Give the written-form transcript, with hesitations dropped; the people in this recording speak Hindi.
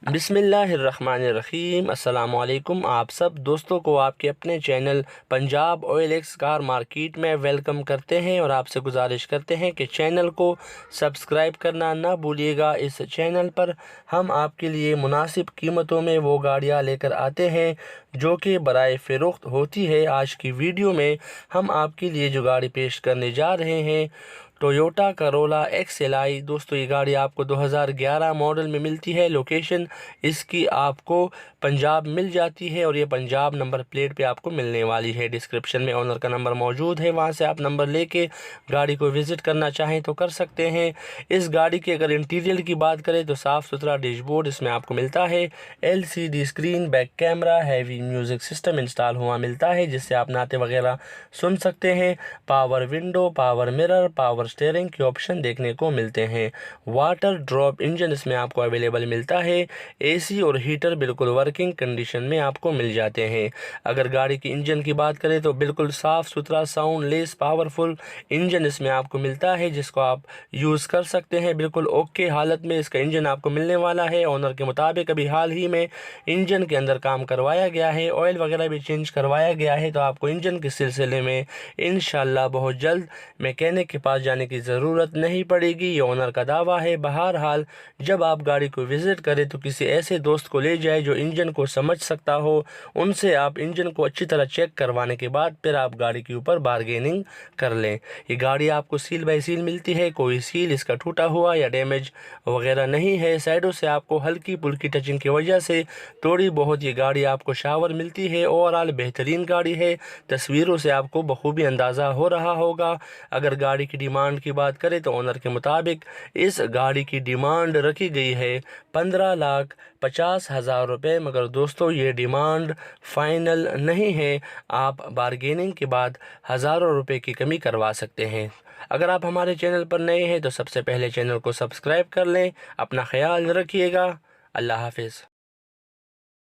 बिस्मिल्लाहिर्रहमानिर्रहीम। अस्सलामुअलैकुम। आप सब दोस्तों को आपके अपने channel Punjab oil x car market में वेलकम करते हैं और आपसे गुजारिश करते हैं कि चैनल को सब्सक्राइब करना ना भूलिएगा। इस चैनल पर हम आपके लिए मुनासिब कीमतों में वो गाड़ियाँ लेकर आते हैं जो कि बराए फ़रोख्त होती है। आज की वीडियो में हम आपके लिए जो गाड़ी पेश करने जा रहे हैं टोयोटा करोला XLI। दोस्तों ये गाड़ी आपको 2011 मॉडल में मिलती है। लोकेशन इसकी आपको पंजाब मिल जाती है और ये पंजाब नंबर प्लेट पे आपको मिलने वाली है। डिस्क्रिप्शन में ओनर का नंबर मौजूद है, वहाँ से आप नंबर लेके गाड़ी को विज़िट करना चाहें तो कर सकते हैं। इस गाड़ी के अगर इंटीरियर की बात करें तो साफ़ सुथरा डैशबोर्ड इसमें आपको मिलता है। LCD screen, back camera, heavy music system install हुआ मिलता है जिससे आप नाते वगैरह सुन सकते हैं। Power window, power mirror, power steering के ऑप्शन देखने को मिलते हैं। वाटर ड्रॉप इंजन इसमें आपको अवेलेबल मिलता है। AC और हीटर बिल्कुल वर्किंग कंडीशन में आपको मिल जाते हैं। अगर गाड़ी की इंजन की बात करें तो बिल्कुल साफ़ सुथरा, साउंड लेस, पावरफुल इंजन इसमें आपको मिलता है जिसको आप यूज़ कर सकते हैं। बिल्कुल ओके हालत में इसका इंजन आपको मिलने वाला है। ओनर के मुताबिक अभी हाल ही में इंजन के अंदर काम करवाया गया है, ऑयल वगैरह भी चेंज करवाया गया है, तो आपको इंजन के सिलसिले में इंशाल्लाह बहुत जल्द मैकेनिक के पास जाने की ज़रूरत नहीं पड़ेगी। ये ओनर का दावा है। बहरहाल जब आप गाड़ी को विज़िट करें तो किसी ऐसे दोस्त को ले जाए जो इंजन को समझ सकता हो। उनसे आप इंजन को अच्छी तरह चेक करवाने के बाद फिर आप गाड़ी के ऊपर बारगेनिंग कर लें। ये गाड़ी आपको सील बाय सील मिलती है, कोई सील इसका टूटा हुआ या डैमेज वगैरह नहीं है। साइडों से आपको हल्की फुल्की टचिंग की वजह से थोड़ी बहुत ये गाड़ी आपको शावर मिलती है। ओवरऑल बेहतरीन गाड़ी है। तस्वीरों से आपको बखूबी अंदाज़ा हो रहा होगा। अगर गाड़ी की डिमांड की बात करें तो ओनर के मुताबिक इस गाड़ी की डिमांड रखी गई है 15,50,000 रुपये। मगर दोस्तों ये डिमांड फाइनल नहीं है, आप बारगेनिंग के बाद हज़ारों रुपए की कमी करवा सकते हैं। अगर आप हमारे चैनल पर नए हैं तो सबसे पहले चैनल को सब्सक्राइब कर लें। अपना ख्याल रखिएगा। अल्लाह हाफिज़।